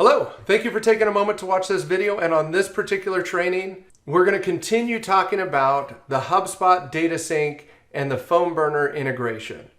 Hello, thank you for taking a moment to watch this video, and on this particular training, we're going to continue talking about the HubSpot data sync and the PhoneBurner integration.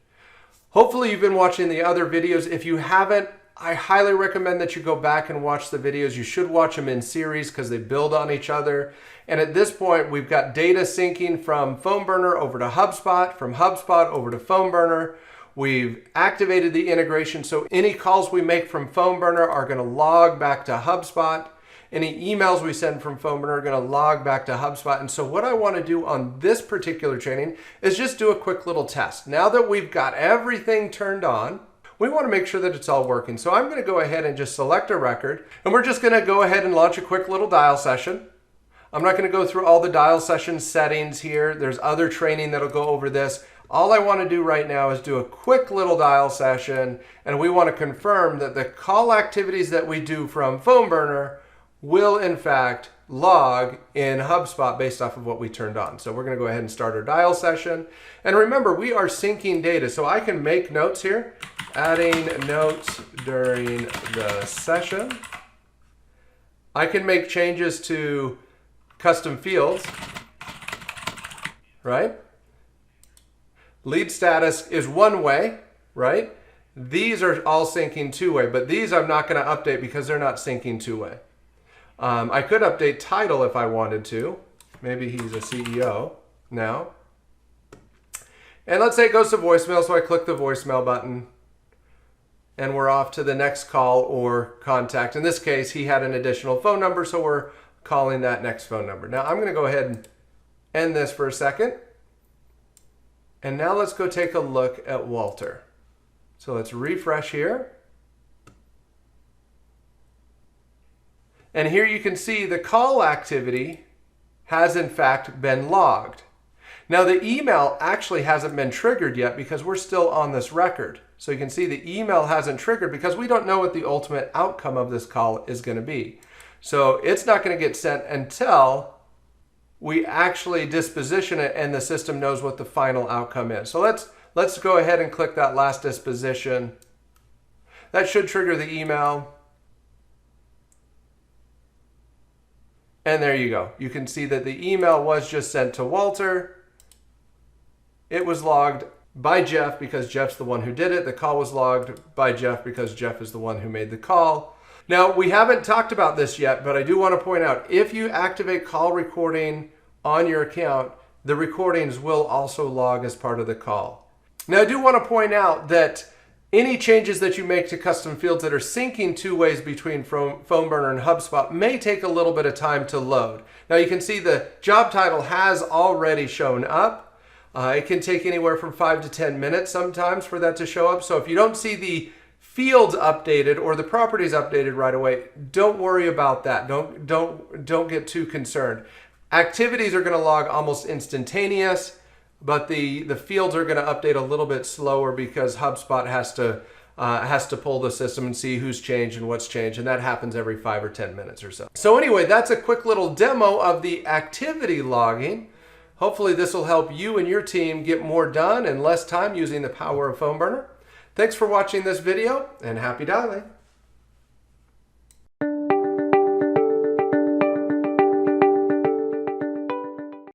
Hopefully you've been watching the other videos. If you haven't, I highly recommend that you go back and watch the videos. You should watch them in series because they build on each other. And at this point, we've got data syncing from PhoneBurner over to HubSpot, from HubSpot over to PhoneBurner. We've activated the integration, so any calls we make from PhoneBurner are going to log back to HubSpot. Any emails we send from PhoneBurner are going to log back to HubSpot. And so what I want to do on this particular training is just do a quick little test. Now that we've got everything turned on, we want to make sure that it's all working. So I'm going to go ahead and just select a record, and we're just going to go ahead and launch a quick little dial session. I'm not going to go through all the dial session settings here. There's other training that'll go over this. All I want to do right now is do a quick little dial session, and we want to confirm that the call activities that we do from PhoneBurner will in fact log in HubSpot based off of what we turned on. So we're going to go ahead and start our dial session. And remember, we are syncing data, so I can make notes here, adding notes during the session. I can make changes to custom fields, right? Lead status is one way, right? These are all syncing two-way, but these I'm not going to update because they're not syncing two-way. I could update title if I wanted to. Maybe he's a CEO now. And let's say it goes to voicemail, so I click the voicemail button, and we're off to the next call or contact. In this case, he had an additional phone number, so we're calling that next phone number. Now I'm going to go ahead and end this for a second. And now let's go take a look at Walter. So let's refresh here. And here you can see the call activity has in fact been logged. Now the email actually hasn't been triggered yet because we're still on this record. So you can see the email hasn't triggered because we don't know what the ultimate outcome of this call is going to be. So it's not going to get sent until we actually disposition it and the system knows what the final outcome is. So let's go ahead and click that last disposition. That should trigger the email. And there you go. You can see that the email was just sent to Walter. It was logged by Jeff because Jeff's the one who did it. The call was logged by Jeff because Jeff is the one who made the call. Now, we haven't talked about this yet, but I do want to point out, if you activate call recording on your account, the recordings will also log as part of the call. Now, I do want to point out that any changes that you make to custom fields that are syncing two ways between PhoneBurner and HubSpot may take a little bit of time to load. Now, you can see the job title has already shown up. It can take anywhere from 5 to 10 minutes sometimes for that to show up. So if you don't see the fields updated or the properties updated right away, don't worry about that. Don't get too concerned. Activities are going to log almost instantaneous, but the fields are going to update a little bit slower because HubSpot has to pull the system and see who's changed and what's changed, and that happens every 5 or 10 minutes or so. So anyway, that's a quick little demo of the activity logging. Hopefully this will help you and your team get more done in less time using the power of PhoneBurner. Thanks for watching this video, and happy dialing.